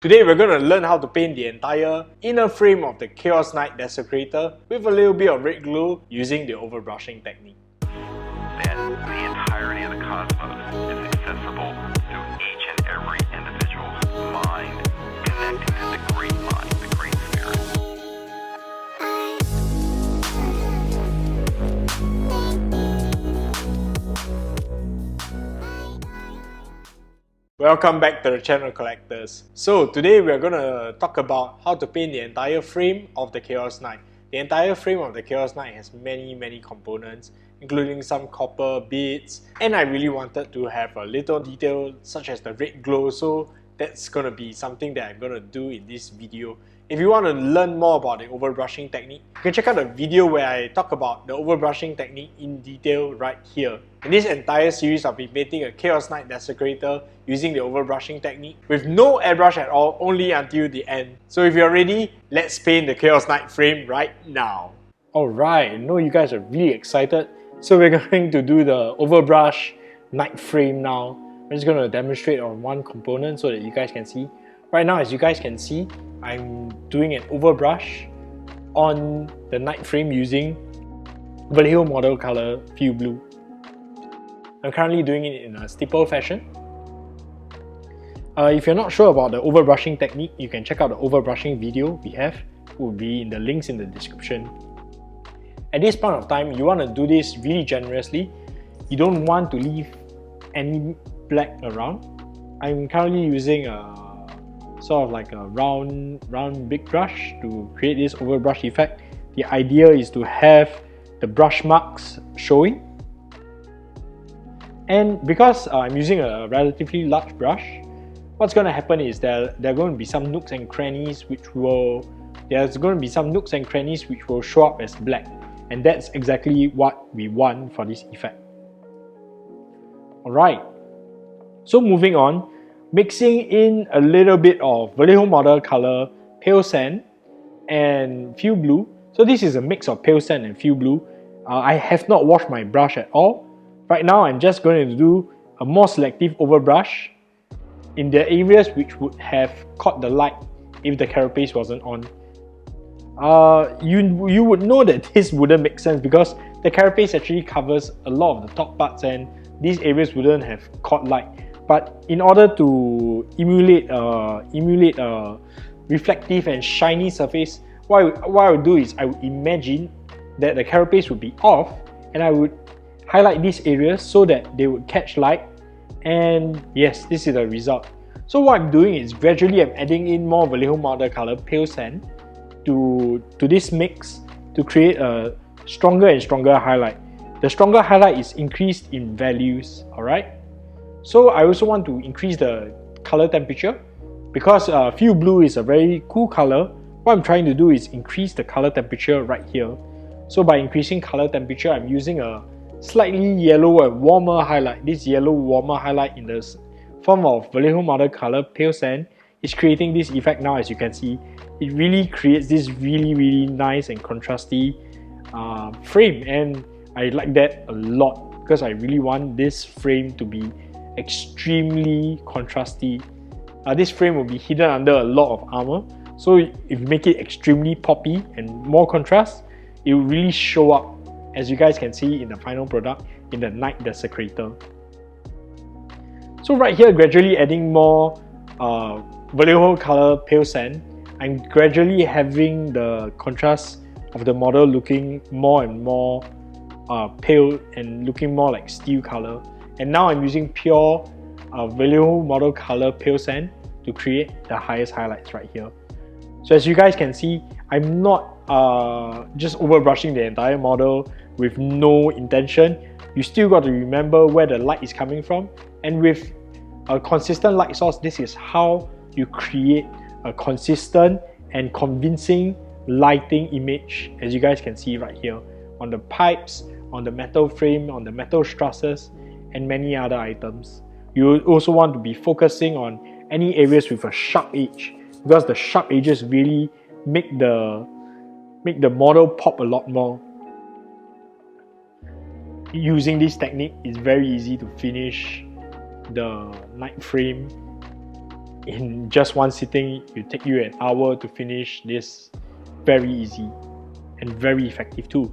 Today we're going to learn how to paint the entire inner frame of the Knight Desecrator with a little bit of red glue using the overbrushing technique. Then the entirety of the cosmos is accessible to each and every individual's mind, connecting to the great mind, the great spirit. Welcome back to the channel, collectors. So today we are going to talk about how to paint the entire frame of the Knight. The entire frame of the Knight has many components, including some copper bits, and I really wanted to have a little detail such as the red glow, so that's going to be something that I'm going to do in this video. If you want to learn more about the overbrushing technique, you can check out the video where I talk about the overbrushing technique in detail right here. In this entire series, I'll be painting a Knight Desecrator using the overbrushing technique with no airbrush at all, only until the end. So if you're ready, let's paint the Knight frame right now. Alright, I know you guys are really excited. So we're going to do the overbrush Knight frame now. I'm just going to demonstrate on one component so that you guys can see. Right now, as you guys can see, I'm doing an overbrush on the Knight frame using Vallejo model color Fuel Blue. I'm currently doing it in a stipple fashion. If you're not sure about the overbrushing technique, you can check out the overbrushing video we have. It will be in the links in the description. At this point of time, you want to do this really generously. You don't want to leave any black around. I'm currently using a sort of like a round big brush to create this overbrush effect. The idea is to have the brush marks showing. And because I'm using a relatively large brush, what's going to happen is that there are going to be some nooks and crannies which will show up as black, and that's exactly what we want for this effect. Alright, so moving on, mixing in a little bit of Vallejo model color pale sand and Fuel Blue. So this is a mix of pale sand and Fuel Blue. I have not washed my brush at all. Right now I'm just going to do a more selective overbrush in the areas which would have caught the light if the carapace wasn't on. You would know that this wouldn't make sense because the carapace actually covers a lot of the top parts and these areas wouldn't have caught light. But in order to emulate a reflective and shiny surface, what I would do is I would imagine that the carapace would be off and I would highlight these areas so that they would catch light, and yes, this is the result. So what I'm doing is gradually I'm adding in more Vallejo model color pale sand to this mix to create a stronger and stronger highlight. The stronger highlight is increased in values, alright? So I also want to increase the color temperature because Fuel Blue is a very cool color. What I'm trying to do is increase the color temperature right here. So by increasing color temperature, I'm using a slightly yellow and warmer highlight. This yellow warmer highlight in the form of Vallejo model color pale sand is creating this effect now. As you can see, it really creates this really nice and contrasty frame, and I like that a lot because I really want this frame to be extremely contrasty. This frame will be hidden under a lot of armor, so if you make it extremely poppy and more contrast, it will really show up, as you guys can see in the final product in the Knight Desecrator. So right here, gradually adding more Vallejo color pale sand, I'm gradually having the contrast of the model looking more and more pale and looking more like steel color. And now I'm using pure Vallejo model color pale sand to create the highest highlights right here. So as you guys can see, I'm not just overbrushing the entire model with no intention. You still got to remember where the light is coming from, and with a consistent light source, this is how you create a consistent and convincing lighting image, as you guys can see right here on the pipes, on the metal frame, on the metal trusses, and many other items. You also want to be focusing on any areas with a sharp edge, because the sharp edges really make the model pop a lot more. Using this technique, it's very easy to finish the Knight frame in just one sitting. It take you an hour to finish this. Very easy and very effective too.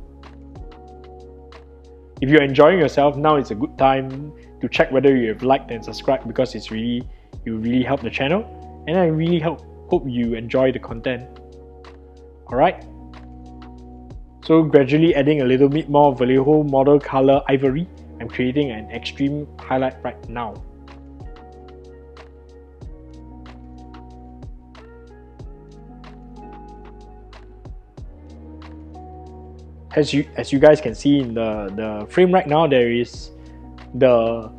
If you're enjoying yourself, now it's a good time to check whether you have liked and subscribed, because you really help the channel, and I really hope you enjoy the content. Alright, so gradually adding a little bit more Vallejo model color ivory, I'm creating an extreme highlight right now. As you guys can see in the frame right now, there is the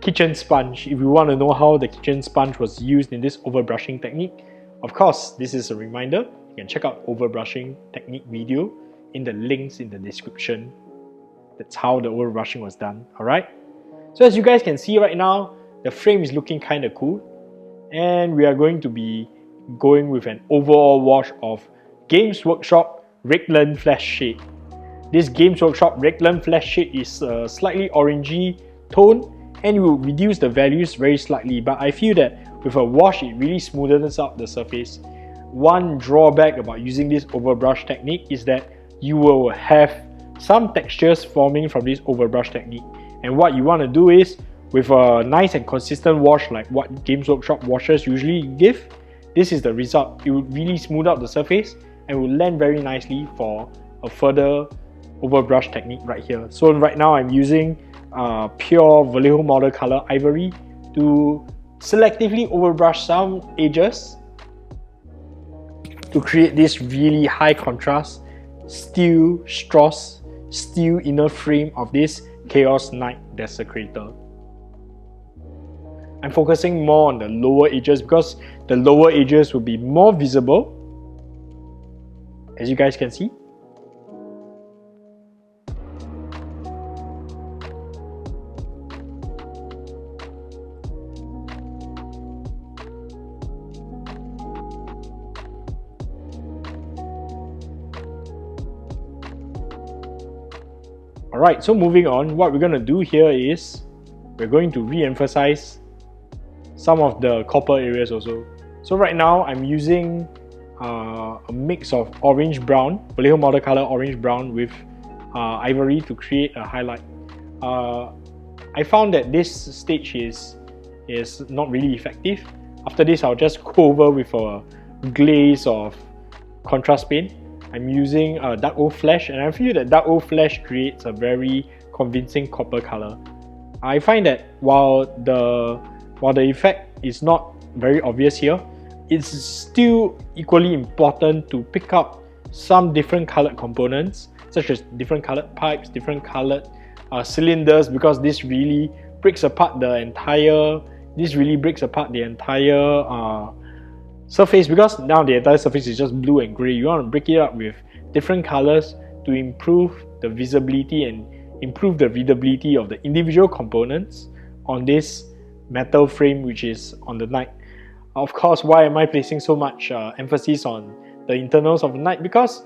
kitchen sponge. If you want to know how the kitchen sponge was used in this overbrushing technique, of course, this is a reminder. You can check out overbrushing technique video in the links in the description. That's how the overbrushing was done. Alright, so as you guys can see right now, the frame is looking kind of cool, and we are going to be going with an overall wash of Games Workshop REIKLAND FLESHSHADE. This Games Workshop REIKLAND FLESHSHADE is a slightly orangey tone, and will reduce the values very slightly, but I feel that with a wash it really smoothens out the surface. One drawback about using this overbrush technique is that you will have some textures forming from this overbrush technique, and what you want to do is, with a nice and consistent wash like what Games Workshop washes usually give, this is the result. It will really smooth out the surface and will land very nicely for a further overbrush technique right here. So right now I'm using pure Vallejo model color ivory to selectively overbrush some edges to create this really high contrast steel inner frame of this Chaos Knight Desecrator. I'm focusing more on the lower edges because the lower edges will be more visible, as you guys can see. Alright, so moving on, what we're going to do here is we're going to re-emphasize some of the copper areas also. So right now I'm using a mix of orange brown, Vallejo model color orange brown with ivory to create a highlight. I found that this stage is not really effective. After this, I'll just go over with a glaze of contrast paint. I'm using DARKOATH Flesh, and I feel that DARKOATH Flesh creates a very convincing copper color. I find that while the effect is not very obvious here, it's still equally important to pick up some different colored components, such as different colored pipes, different colored cylinders, because this really breaks apart the entire surface, because now the entire surface is just blue and grey. You want to break it up with different colors to improve the visibility and improve the readability of the individual components on this metal frame which is on the Knight. Of course, why am I placing so much emphasis on the internals of the Knight? Because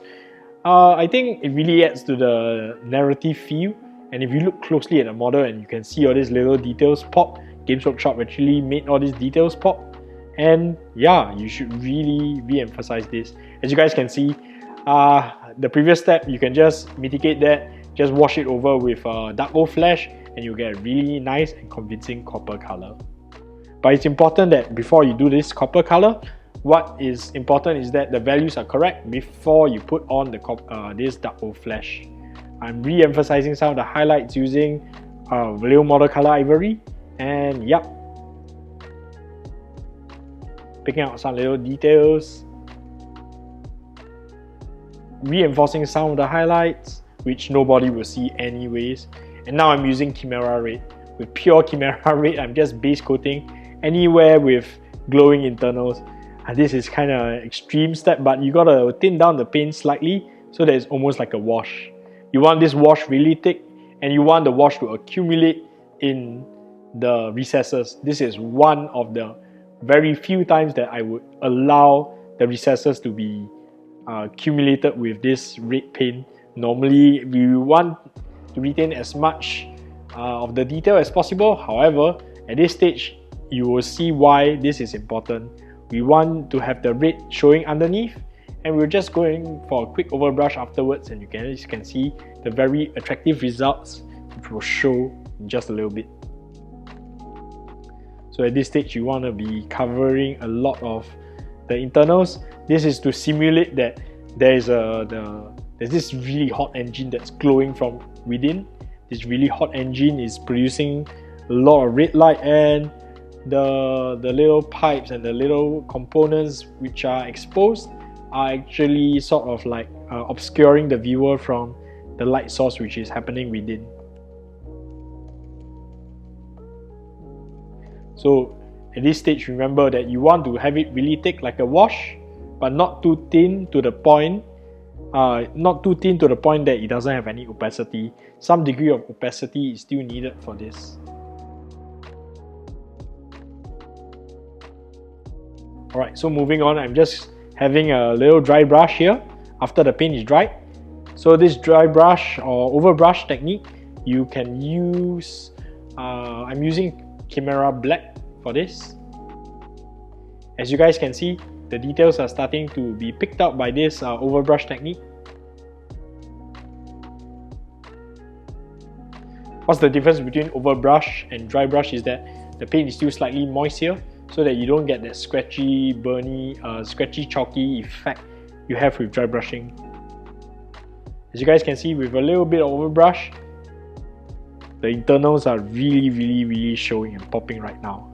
I think it really adds to the narrative feel, and if you look closely at the model and you can see all these little details pop, Games Workshop actually made all these details pop. And yeah, you should really re-emphasize this. As you guys can see, the previous step, you can just mitigate that, just wash it over with DARKOATH Flesh, and you'll get a really nice and convincing copper color. But it's important that before you do this copper color, what is important is that the values are correct before you put on the this DARKOATH Flesh. I'm re-emphasizing some of the highlights using Vallejo model color ivory, and yep, picking out some little details, reinforcing some of the highlights which nobody will see anyways. And now I'm using KIMERA Red. With pure KIMERA Red, I'm just base coating anywhere with glowing internals. And this is kind of extreme step, but you gotta thin down the paint slightly so that it's almost like a wash. You want this wash really thick, and you want the wash to accumulate in the recesses. This is one of the very few times that I would allow the recesses to be accumulated with this red paint. Normally, we want to retain as much of the detail as possible. However, at this stage, you will see why this is important. We want to have the red showing underneath, and we're just going for a quick overbrush afterwards, and you can see the very attractive results, which will show in just a little bit. So at this stage, you want to be covering a lot of the internals. This is to simulate that there's this really hot engine that's glowing from within. This really hot engine is producing a lot of red light, and the little pipes and the little components which are exposed are actually sort of like obscuring the viewer from the light source which is happening within. So at this stage, remember that you want to have it really thick like a wash, but not too thin to the point that it doesn't have any opacity. Some degree of opacity is still needed for this. Alright, so moving on, I'm just having a little dry brush here after the paint is dried. So this dry brush or overbrush technique, you can use, I'm using KIMERA black for this. As you guys can see, the details are starting to be picked up by this overbrush technique. What's the difference between overbrush and dry brush is that the paint is still slightly moist here, so that you don't get that scratchy, burny, scratchy, chalky effect you have with dry brushing. As you guys can see, with a little bit of overbrush, the internals are really showing and popping right now.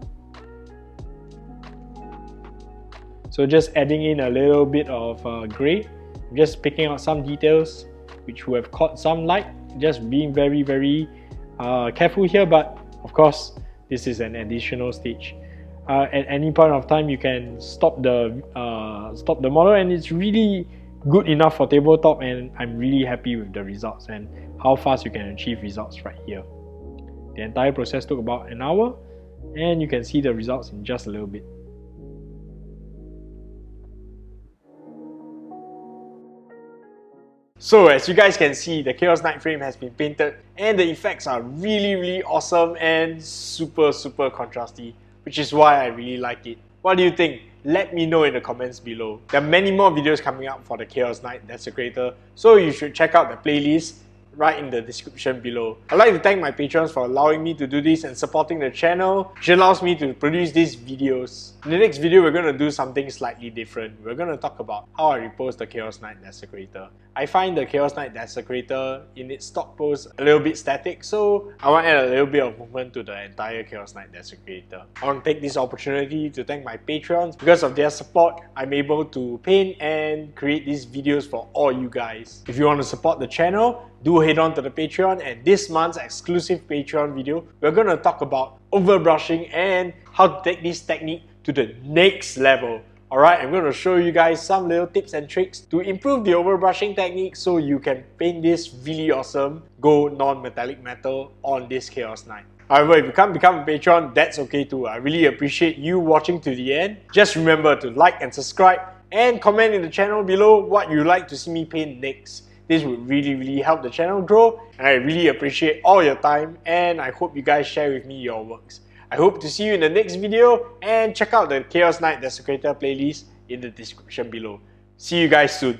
So just adding in a little bit of grey, just picking out some details which will have caught some light, just being very careful here, but of course this is an additional stage. At any point of time, you can stop the model, and it's really good enough for tabletop, and I'm really happy with the results and how fast you can achieve results right here. The entire process took about an hour, and you can see the results in just a little bit. So as you guys can see, the Chaos Knight frame has been painted, and the effects are really awesome and super contrasty, which is why I really like it. What do you think? Let me know in the comments below. There are many more videos coming up for the Chaos Knight Desecrator, so you should check out the playlist right in the description below. I'd like to thank my patrons for allowing me to do this and supporting the channel, which allows me to produce these videos. In the next video, we're going to do something slightly different. We're going to talk about how I repose the Chaos Knight Desecrator. I find the Chaos Knight Desecrator in its stock pose a little bit static, so I want to add a little bit of movement to the entire Chaos Knight Desecrator. I want to take this opportunity to thank my patrons. Because of their support, I'm able to paint and create these videos for all you guys. If you want to support the channel, do head on to the Patreon, and this month's exclusive Patreon video, we're going to talk about overbrushing and how to take this technique to the next level. Alright, I'm going to show you guys some little tips and tricks to improve the overbrushing technique so you can paint this really awesome gold non-metallic metal on this Chaos Knight. However, if you can't become a patron, that's okay too. I really appreciate you watching to the end. Just remember to like and subscribe, and comment in the channel below what you'd like to see me paint next. This would really help the channel grow, and I really appreciate all your time, and I hope you guys share with me your works. I hope to see you in the next video, and check out the Chaos Knight Desecrator playlist in the description below. See you guys soon.